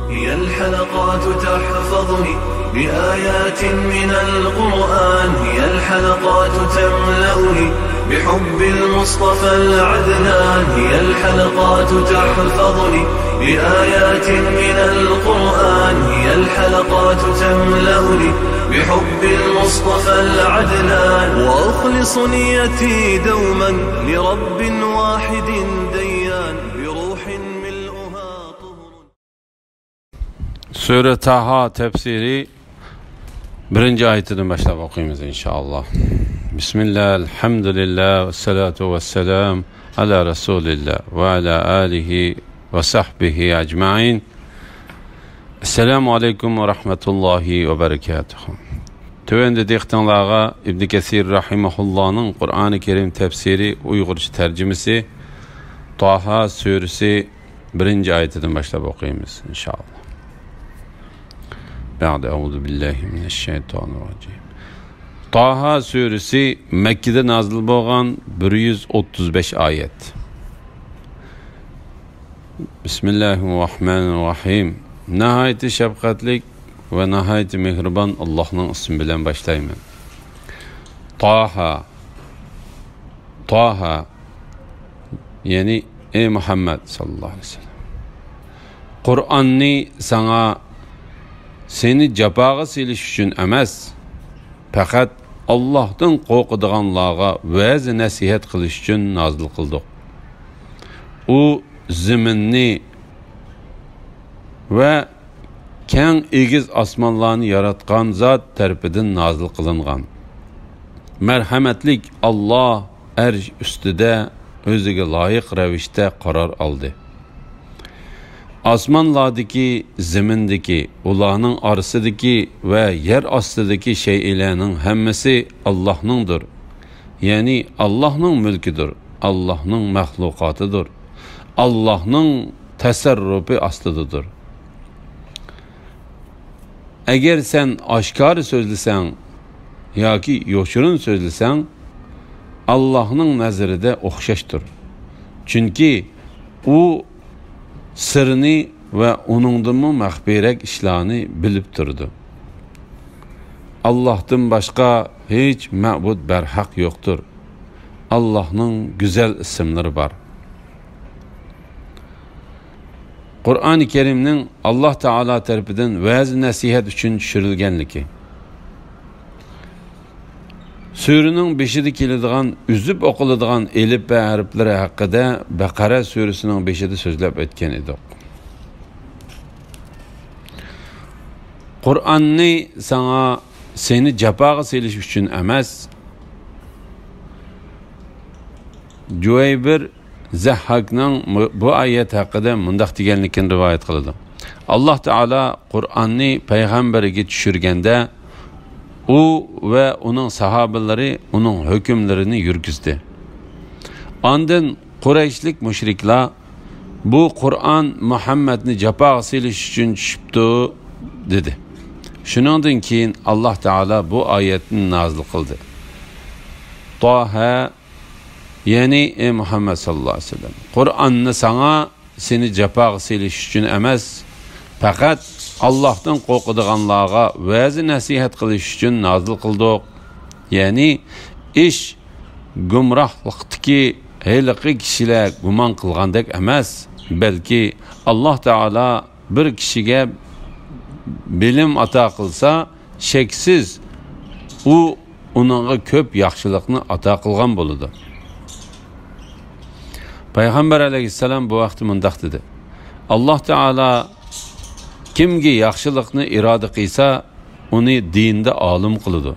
هي الحلقات تحفظني بآيات من القرآن، هي الحلقات تملأني بحب المصطفى العدنان، هي الحلقات تحفظني بآيات من القرآن، هي الحلقات تملأني بحب المصطفى العدنان، وأخلص نيتي دوما لرب واحد ديان بروح ملؤها طهر. Sure Taha tefsiri 1. ayetinden başlayıp okuyayım inşallah. Bismillah, elhamdülillah, ve salatu ve selam ala Resulillah ve ala alihi ve sahbihi ecmain. Esselamu aleyküm ve rahmetullahi ve berekatuhu. Tövende diktanlağa İbn Kesir rahimahullah'ın Kur'an-ı Kerim tefsiri Uygurca tercümesi Taha suresi 1. ayetinden başlayıp okuyayım inşallah. Ba'de euzu billahi mineşşeytanirracim. Taha suresi Mekke'de nazil bolgan 135 ayet. Bismillahirrahmanirrahim. Nihayeti şefkatlik ve nihayeti mehriban Allah'ın ismi bilen başlayayım. Taha. Taha. Yani ey Muhammed sallallahu aleyhi ve sellem. Kur'an'ni sana seni japaga silish üçün emas, faqat Allah'tan qo'rqadiganlarga va'z nasihat qilish üçün nazil qildik. U zaminni ve keng egiz osmonlarni yaratgan zot tarafidan nazil qilingan. Merhametlik Allah arsh ustida o'ziga loyiq ravishda qaror oldi. Osmonlardagi, zamindagi, ularning orasidagi ve yer ostidagi shaylarning hammasi Allohningdir. Ya'ni Allohning mulkidir, Allohning mahluqotidir. Allohning tasarrufi ostidadir. Agar sen oshkor so'zlasang yoki yoshirin so'zlasang, Allohning nazarida o'xshashdir. Chunki u sırrını ve onundanmı mahbirek işlerini bilip durdu. Allah'tan başka hiç ma'bud berhak yoktur. Allah'ın güzel isimleri var. Kur'an-ı Kerim'nin Allah Teala tarafından vaaz nasihat için düşürülgenliki. Surenin 5'de keladigan, üzüp oqiladigan elif ve harfleri hakkında Bakara suresinin 5'de sözlep etken edik. Kur'an'ni sana seni japaga selish üçün emas, Juaybir Zahhak'ның bu ayet hakkında mundaq deganligini rivayet qiladi. Allah Teala Kur'an'ni peygamberiga tushirganda o ve onun sahabeleri onun hükümlerini yürgüzdü. Andın Kureyşlik müşrikler bu Kur'an Muhammed'ni japaga selish üçün tushibdi dedi. Şundan keyin Allah Teala bu ayetini nazil kıldı. Taha, yani ey Muhammed sallallahu aleyhi ve sellem, Kur'an'ni sana seni japaga selish üçün emas, faqat Allah'tan qo'rqadiganlarga va'z nasihat qilish uchun nazil qildik. Ya'ni ish gumrohlikdagi haliqi kishilar gumon qilgandek emas, balki Alloh taolo bir kishiga bilim ato qilsa, sheksiz u uningga ko'p yaxshilikni ato qilgan bo'ladi. Payg'ambar alayhissalom bu vaqtda mundaq dedi. Alloh taolo kimga yaxshilikni iroda qilsa, uni dinda olim qiladi.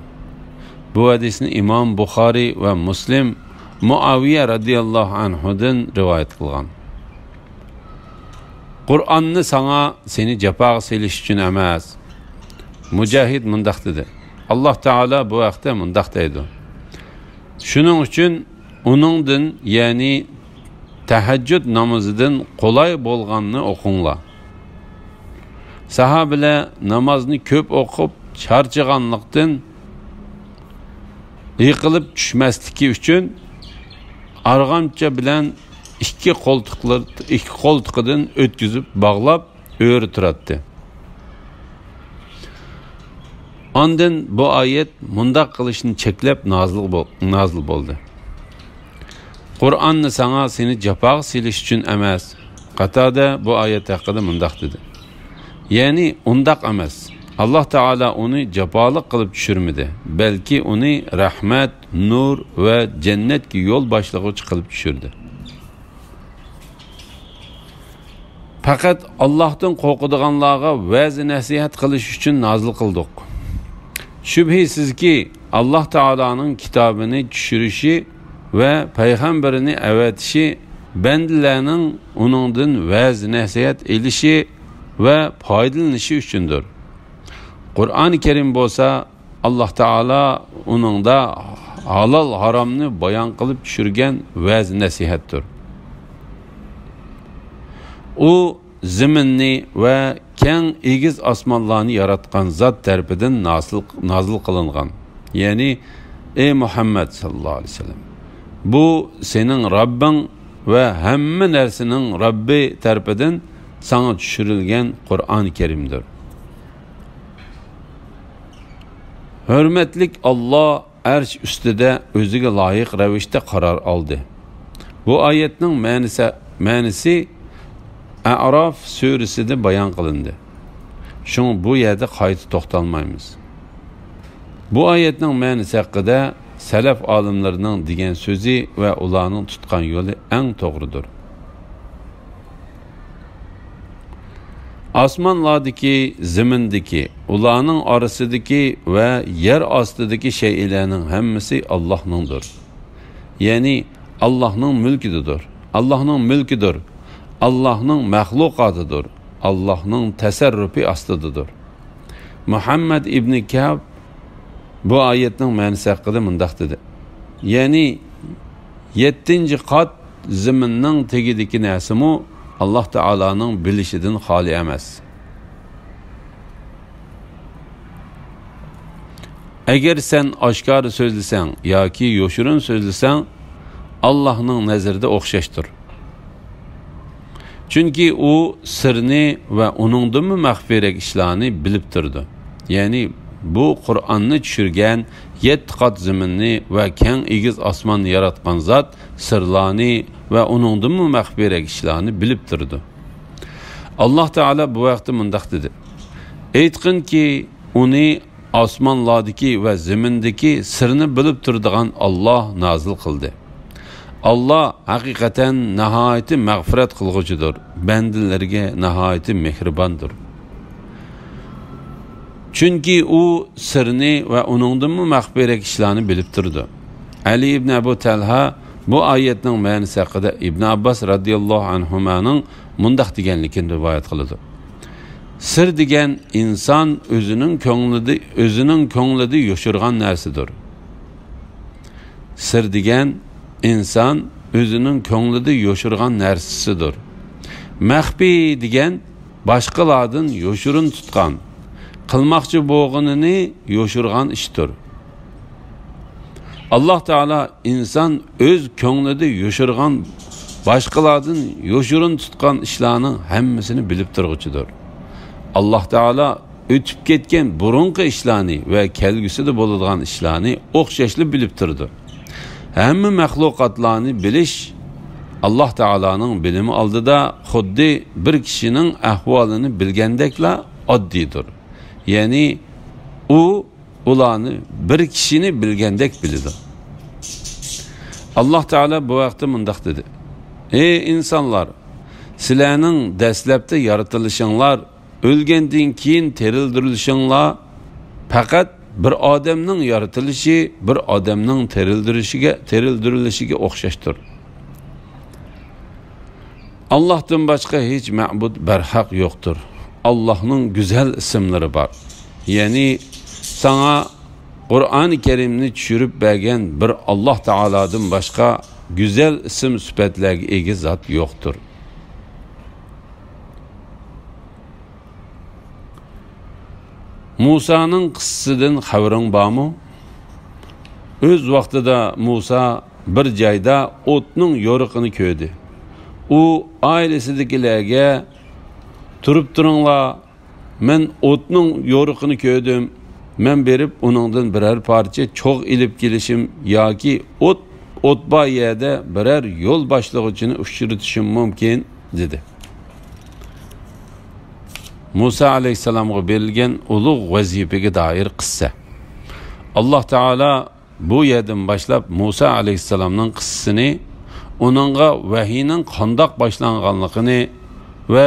Bu hadisni Imom Buxoriy va Muslim Muaviya radhiyallohu anhudan rivoyat qilgan. Qur'onni sana seni japaga selish uchun emas. Mujahid mundaq dedi. Alloh taolo bu vaqtda mundaq deydi. Shuning uchun uningdan, ya'ni tahajjud namozidan qolay bo'lganini o'qinglar. Sahabeler namazını köp okup charchaganlıktan yıkılıp düşmeslik üçün arğamça bilen iki koltuklardan ötküzüp bağlap öğrü turatdi. Ondan bu ayet mundaq qilishni cheklab nozil bo'ldi. Qur'onni sana seni japoq silish uchun emas. Qatada bu ayet haqida mundaq dedi. Yani undaq emas. Allah Teala onu japolik qilib tushirmadi, balki uni rahmat, nur va jannatga yo'l boshlovchi qilib tushirdi. Faqat Allohdan qo'rqadiganlarga va'z nasihat qilish uchun nozil qildik. Şübhisizki Allah Teala'nın kitabını düşürüşü ve peygamberini evetişi bendilerinin onundan vaz nasihat edişi ve faydalanışı üçündür. Kur'an-ı Kerim bolsa Allah Teala onun da halal haramını bayan kılıp düşürgen vaz nasihattir. O ziminni ve keng egiz osmonlarni yaratgan zot tarafidan nozil qilingan. Yani ey Muhammed sallallahu aleyhi ve sellem, bu senin Rabbin ve hamma narsaning Rabbi tarafidan sana tushirilgan Qur'on-i Kerimdir. Hürmetlik Allah arsh ustida o'ziga loyiq ravishda qaror oldi. Bu oyatning ma'nosi A'raf suresida bayon qilindi. Şunu bu yerda qayta to'xtalmaymiz. Bu oyatning ma'nosi haqida salaf olimlarining degan so'zi va ularning tutgan yo'li eng to'g'ridir. Osmonlardagi, zimindagi, ularning orasidagi va yer ostidagi shaylarning hammasi Allohningdir. Ya'ni Allohning mulkidir. Allohning mulkidir. Allah'ın mahlukatıdır. Allah'ın tasarrufi astıdır. Muhammed İbn Ka'b bu ayetin ma'nosi haqida mundaq dedi. Yani 7. kat ziminning tegidagi narsa-mu Allah Teala'nın bilishidan xoli emas. Eğer sen oshkor so'zlasang yoki yoshirin so'zlasang Allah'ın nazarida o'xshashdir. Çünkü o sırni ve onundan mı mahfirek işlerini bilip durdu. Yani bu Kur'an'ı düşürgen 7 kat ziminni ve keng egiz osmonni yaratgan zat sırlarını ve onundan mı mahfirek işlerini bilip durdu. Allah Teala bu vakti mundaq dedi. Aytqin ki onu osmonlardagi ve zimindagi sırni bilip turadigan Allah nazil qildi. Allah hakikaten nihayeti mağfiret kılgıcıdır. Bendilerge nihayeti mehribandır. Çünkü o sırrını ve onundan mı mahberek işlerini bilip durdu. Ali ibn Ebu Talha bu ayetinin ma'nosi haqida İbn Abbas radıyallahu anhumanın mundaq deganligini rivoyat qiladi. Sır degan insan özünün ko'nglida yoshirgan narsadir. Sır degan insan özünün ko'nglida yoshirgan narsasidir. Mahfi degan boshqalardan yoshirin tutgan, qilmoqchi bo'lganini yoshirgan ishdir. Allah Teala insan öz ko'nglida yoshirgan, boshqalardan yoshirin tutgan ishlarning hammasini bilib turguchidir. Allah Teala o'tib ketgan burunqi ishlarni va kelgusida bo'ladigan ishlarni o'xshashli bilib turdi. Hamma mahlukatlarını bilish Allah Teala'nın bilimi aldıda xuddi bir kişinin ahvalını bilgendekla oddidir. Yani o ulanı bir kişini bilgendek bilidir. Allah Teala bu vaqtda mundaq dedi. Ey insanlar, sizlarning dastlabda yaratılışınlar, ölgenden keyin terildirilishinglar faqat bir odamning yaratilishi bir odamning terildirilishiga o'xshashdir. Allohdan boshqa hech ma'bud barhaq yo'qdir. Allohning go'zal ismlari bor. Ya'ni sana Qur'on-i Kerimni tushirib bergan bir Allah Taolodan boshqa go'zal ism sifatlarga ega zot yo'qdir. Musa'nın qissasidan xabaring bormi? Öz vaqtida Musa bir joyda o'tning yo'riqini ko'rdi. U oilasidagilarga Turup durunglar, men otning yoruqini ko'rdim. Men berib onundan birer parça çok ilip gelişim yoki o'tba yerda birer yo'l boshlig'ichini uchratishim mumkin dedi. Musa alayhissalomga berilgan ulug' vazifaga doir qissa. Alloh taolo bu yerdan boshlab Musa alayhissalomning qissasini, uningga vahiyning qandoq boshlanganligini va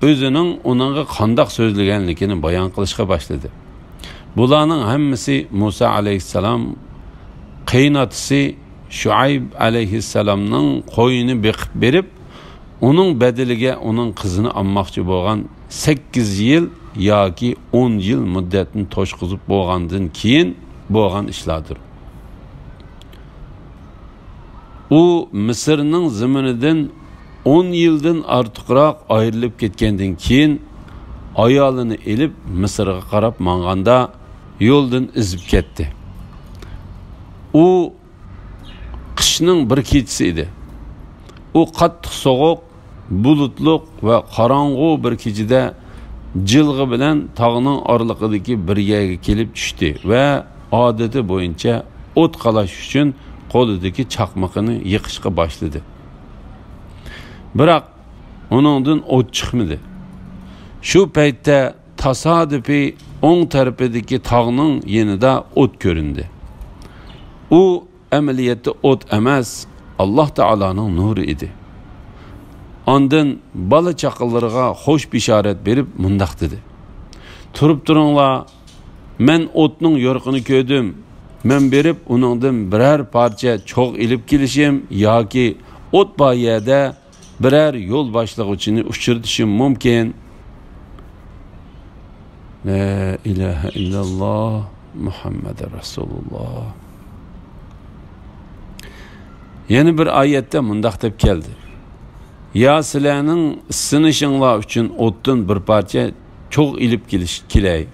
o'zining uningga qandoq so'zlaganligini bayon qilishga boshladi. Bularning hammasi Musa alayhissalom qiynatisi Şuayb alayhissalomning qo'yini beqib berib, uning badaliga uning qizini olmoqchi bo'lgan 8 yil yoki 10 yil muddatni to'shqizib bo'lgandan keyin bo'lgan ishlardir. U Misrning ziminidan 10 yildan ortiqroq ayrilib ketgandan keyin ayolini elib Misrga qarab manganda yo'ldan izib ketdi. U qishning bir kechasi edi. U qattiq sovuq, bulutliq va qorong'u bir kechada jilg'i bilan tog'ning orliqidagi bir yerga kelib tushdi va odati bo'yicha o't qalash uchun qo'lidagi chaqmoqini yiqishga boshladi. Biroq uningdan o't chiqmadi. Shu paytda tasodifiy o'ng tarafidagi tog'ning yenida o't ko'rindi. U amaliyotda o't emas, Alloh taoloning nuri edi. Ondan bola chaqalarga xo'sh bishorat berib mundaq dedi. Turib turinglar, men o'tning yo'riqini ko'rdim. Men berib uningdan birer parcha cho'g' ilib kelishim yoki o't boyada birer yo'l boshlig'ichini uchratishim mumkin. La ilaha illalloh Muhammadur Rasululloh. Yeni bir ayette mundaq deb keldi. Ya sizlarning sinishinglar uchun o'tdan bir parcha cho'g' ilib kelay.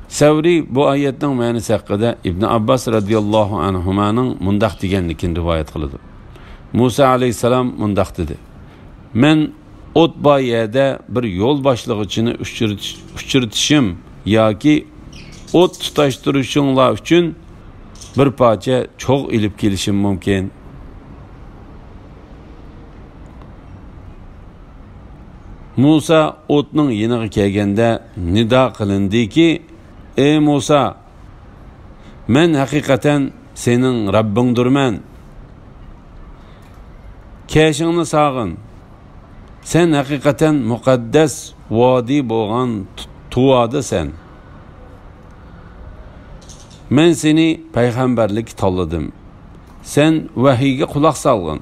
Savri bu ayetning ma'nosi haqida Ibn Abbas radhiyallohu anhumaning mundaq deganligini rivoyat qiladi. Musa alayhissalom mundaq dedi. Men o't boyada bir yo'l boshlig'ichini uchratishim yoki o't tutashtirishinglar uchun bir parça cho'g' ilib kelishim mumkin. Musa o'tning yeniga kelganda nido qilindiki, ey Musa, men haqiqatan sening Rabbingdirman. Keshingni sog'in. Sen haqiqatan muqaddas vodiy bo'lgan Tuvodasan. Men seni payg'ambarlik tanladim. Sen vahiyga quloq solgin.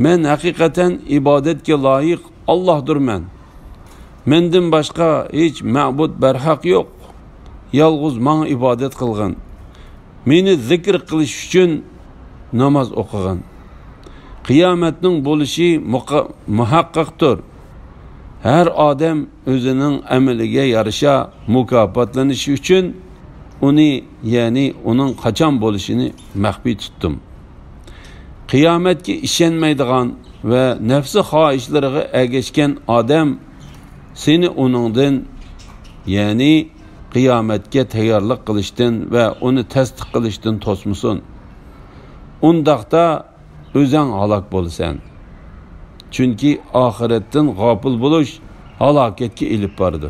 Men haqiqatan ibodatga loyiq Allohdirman. Mendan boshqa hech ma'bud barhaq yo'q. Yolg'iz menga ibodat qilgin. Meni zikr qilish uchun namoz o'qigin. Qiyomatning bo'lishi muhaqqaqdir. Har odam o'zining amaliga yarasha mukofotlanishi uchun uni, ya'ni uning qachon bo'lishini maxfiy tutdim. Qiyomatga ishonmaydigan va nafsi xohishlariga ergashgan odam seni uningdan, ya'ni qiyomatga tayyorlik qilishdan va uni tasdiq qilishdan to'smasin. Undaqda o'zing halok bo'lasan. Chunki oxiratdan g'ofil bo'lish halokatga ilib bordi.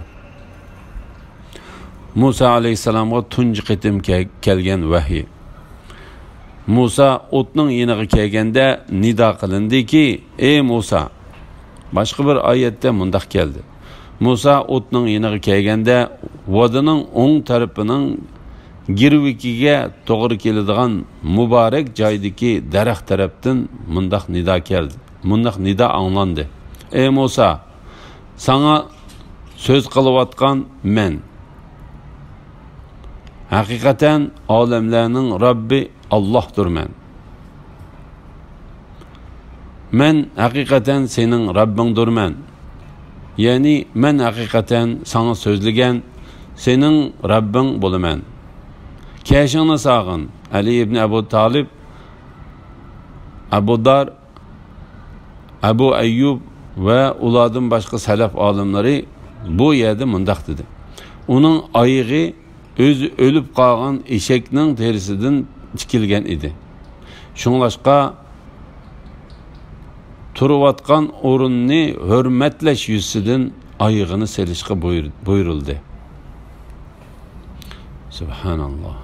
Musa alayhissalomga tunji qitim kelgan vahiy. Musa o'tning yeniga kelganda nido qilindiki, ey Musa. Boshqa bir oyatda mundaq keldi. Musa o'tning yeniga kelganda vodining o'ng tarafining girvikiga to'g'ri keladigan muborak joydagi daraxt tarafdan mundaq nido keldi. Mundaq nido anglandi. Ey Musa, sana so'z qilayotgan men. Haqiqatan olamlarning Robbi Allohdirman. Men haqiqatan sening Rabbingdirman. Ya'ni men haqiqatan sana so'zlagan sening Rabbing bo'laman. Keshingni sog'in. Ali ibn Abu Talib, Abu Dar, Abu Ayyub ve ulardan başka salaf alimleri bu yerde mundaq dedi. Onun ayığı özü ölüp qalğan eşekning terisidan tikilgan idi. Şunlaşqa turvatqan o'rinni hurmatlash yuzidan ayığını selishga buyurildi. Subhanallah.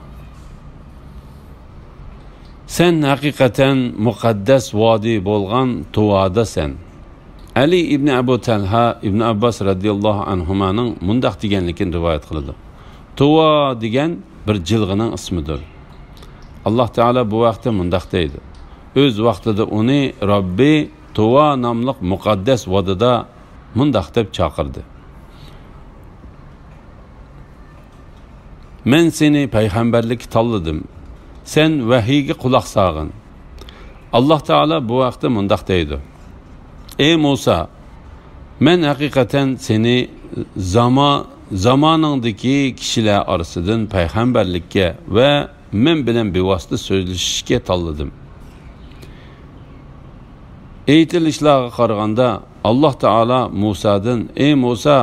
Sen hakikaten muqaddas vadi bo'lgan Tuvada sen. Ali ibn Abu Talha ibn Abbas radiyallahu anhumaning mundaq deganligini rivoyat qiladi. Tuva degan bir jilg'ining ismidir. Alloh taolo bu vaqtda mundaq deydi. O'z vaqtida uni Robbi Tuva nomli muqaddas vodida mundaq deb chaqirdi. Men seni payg'ambarlik tanladim. Sen vahiyga quloq solgin. Alloh taolo bu vaqtda mundaq deydi. Ey Musa, men haqiqatan seni zamoningdagi kishilar orasidan payg'ambarlikka va men bilan bevosita so'zlashishga tanladim. Aytilishlarga qaraganda Alloh taolo Musadan, ey Musa,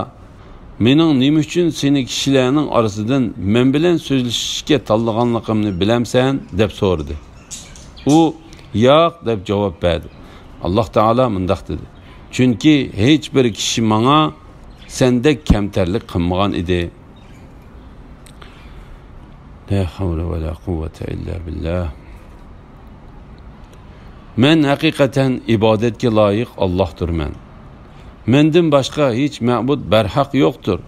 mening nima uchun seni kishilarning orasidan men bilan so'zlashishga tanlaganligimni bilamsan deb so'radi. U yo'q deb javob berdi. Alloh taolo mundaq dedi. Chunki hech bir kishi menga sendek kamtarlik qilmagan edi. La havla va la quvvata illa billah. Men haqiqatan ibodatga loyiq Allohdirman. Mendan boshqa hech ma'bud barhaq yo'qdir.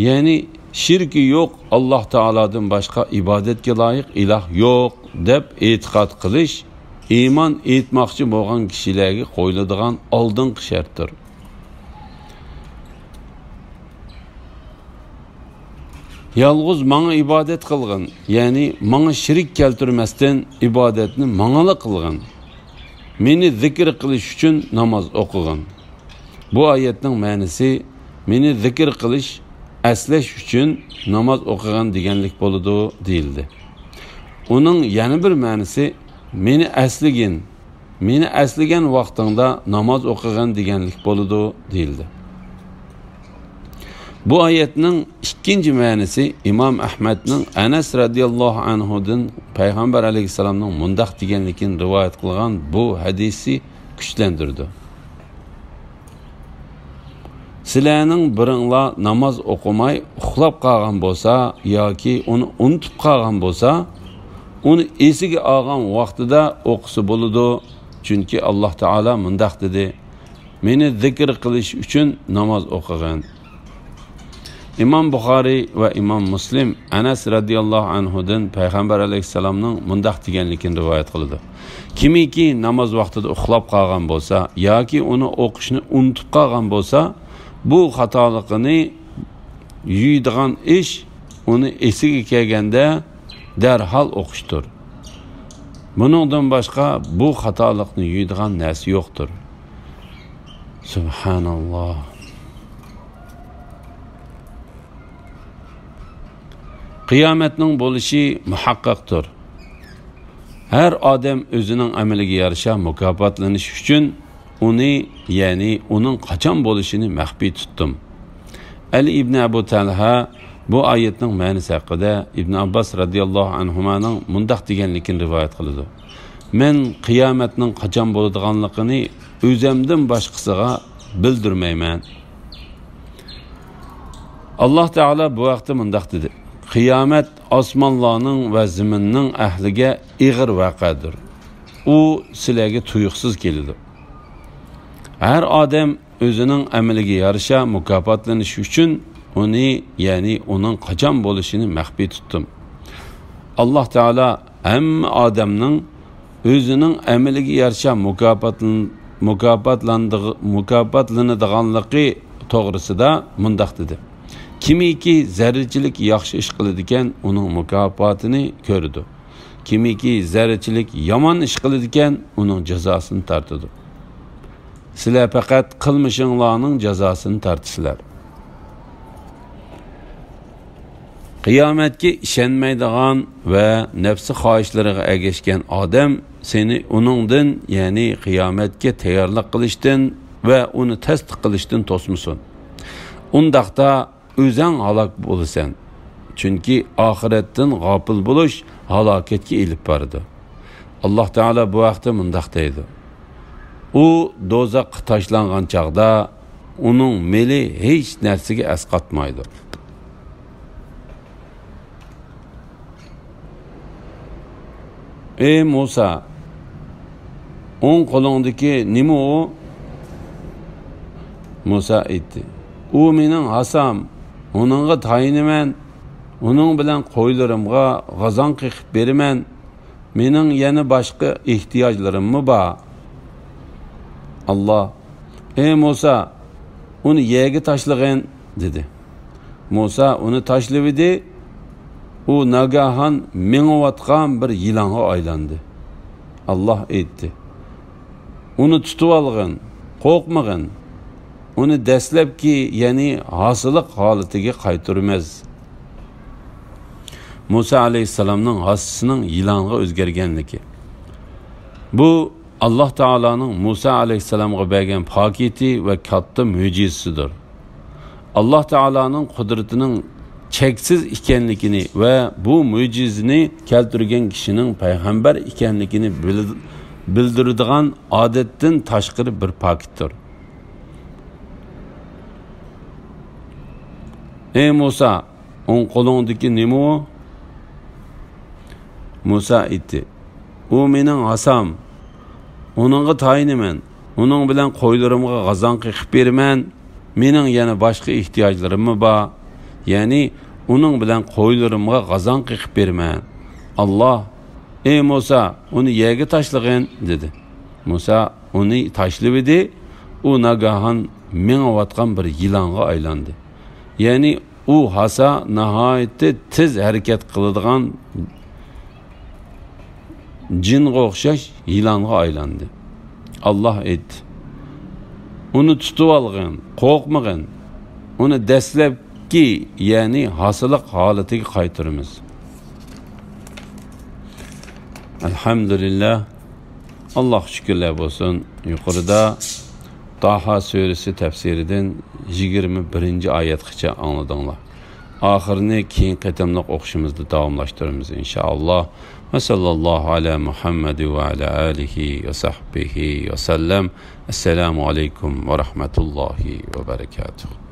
Ya'ni shirki yo'q, Alloh taolodan boshqa ibodatga loyiq iloh yo'q deb e'tiqod qilish iymon etmoqchi bo'lgan kishilarga qo'yiladigan oldingi shartdir. Yalğız manga ibadet qilgin, ya'ni manga shirik keltirmasdan ibodatni mangala qilgin. Meni zikr qilish uchun namoz o'qigin. Bu oyatning ma'nosi meni zikr qilish, aslash uchun namoz o'qigan deganlik bo'ladi deyildi. Uning yana bir ma'nosi meni asligan vaqtingda namoz o'qigan deganlik bo'ladi deyildi. Bu oyatning ikkinchi ma'nosi Imom Ahmadning Anas radhiyallohu anhudan payg'ambar alayhisalomning mundaq deganligini rivoyat qilgan bu hadisi kuchlantirdi. Sizlarning biringlar namoz o'qimay uxlab qolgan bo'lsa yoki uni unutib qolgan bo'lsa, uni esiga olgan vaqtida o'qisa bo'ladi. Chunki Alloh taolo mundaq dedi: "Meni zikr qilish uchun namoz o'qigin." İmam Buxoriy va Imom Muslim Anas radhiyallohu anhudan payg'ambar alayhisalomning mundaq deganligini rivoyat qildi. Kimiki namoz vaqtida uxlab qolgan bo'lsa yoki uni o'qishni unutib qolgan bo'lsa, bu xatoligini yuydigan ish uni esiga kelganda darhol o'qishdir. Buningdan boshqa bu xatolikni yuydigan narsa yo'qdir. Subhanalloh. Qiyomatning bo'lishi muhaqqaqdir. Har odam o'zining amaliga yarasha mukofotlanish uchun uni, ya'ni uning qachon bo'lishini maxfiy tutdim. Ali ibn Abu Talha bu oyatning ma'nosi haqida Ibn Abbas radhiyallohu anhumaning mundaq deganligini rivoyat qiladi. Men qiyomatning qachon bo'ladiganligini o'zimdan boshqasiga bildirmayman. Alloh taolo bu vaqtda mundaq dedi: Qiyomat osmonlarning va zaminning ahliga ig'ir vaqadir. U sizlarga tuyuqsiz keladi. Har odam o'zining amaliga yarasha mukofotlanish uchun uni, ya'ni uning qachon bo'lishini maxfiy tutdim. Alloh taolo hamma odamning o'zining amaliga yarasha mukofotlanadiganligi to'g'risida mundaq dedi: Kimiki zarrachilik yaxshi ish qiladigan, uning mukofotini ko'radi. Kimiki zarrachilik yomon ish qiladigan, uning jazosini tortadi. Sizlar faqat qilmishinglarning jazosini tortisizlar. Qiyomatga ishonmaydigan va nafsi xohishlariga ergashgan odam seni uningdan, ya'ni qiyomatga tayyorlik qilishdan ve onu tasdiq qilishdan to'smasin. Undaqda o'zing halok bo'lasan. Chunki oxiratdan g'ofil bo'lish halokatga elib boradi. Alloh taolo bu vaqtda mundaq deydi: u do'zaxga tashlangan chaqda uning meli hech narsaga asqatmaydi. Ey Musa, o'ng qo'lingdagi nima u? Musa aytdi: u mening asam, uningga tayinaman, uning bilan qo'ylarimga g'azon qiqib beraman. Mening yana boshqa ehtiyojlarimmi bor? Allah: ey Musa, uni yerga tashlag'in dedi. Musa uni tashlabdi. U nagahan mengayotgan bir yilanga aylandi. Allah aytdi: uni tutib olgin, qo'rqmagin. Uni dastlabki, ya'ni hosiliq holatiga qaytarmaz. Musa alayhissalomning hosisining yilanga o'zgarganligi. Bu Allah Taoloning Musa alayhissalomga bergan pokiti va katta mo'jizasidir. Allah Taoloning qudratining cheksiz ekanligini va bu mo'jizani keltirgan kishining payg'ambar ekanligini bildiradigan odatdan tashqari bir pokitdir. Ey Musa, o'ng qo'lingdagi nima u? Musa aytdi: u mening asam, uningga tayinaman, uning bilan qo'ylarimga g'azon qiqib beraman. Mening yana boshqa ehtiyojlarim bor. Ya'ni uning bilan qo'ylarimga g'azon qiqib beraman. Allah: ey Musa, uni yerga tashlag'in dedi. Musa uni tashlabdi. U nagahan mengayotgan bir yilanga aylandi. Ya'ni u hasa nihoyatda tez harakat qiladigan jinga o'xshash yilanga aylandi. Allah aytdi: uni tutib olgin, qo'rqmagin. Uni dastlabki, ya'ni hosiliq holatiga qaytaramiz. Alhamdulillah. Allah şükürler olsun. Yuqorida Taha suresi tafsiridan 21. oyatgacha angladinglar. Oxirini keyin qatamliq o'qishimizni davomlashtiramiz inshaalloh. Va sallallohu ala Muhammad va ala alihi va sahbihi va sallam. Assalomu alaykum va rahmatullohi va barakatuh.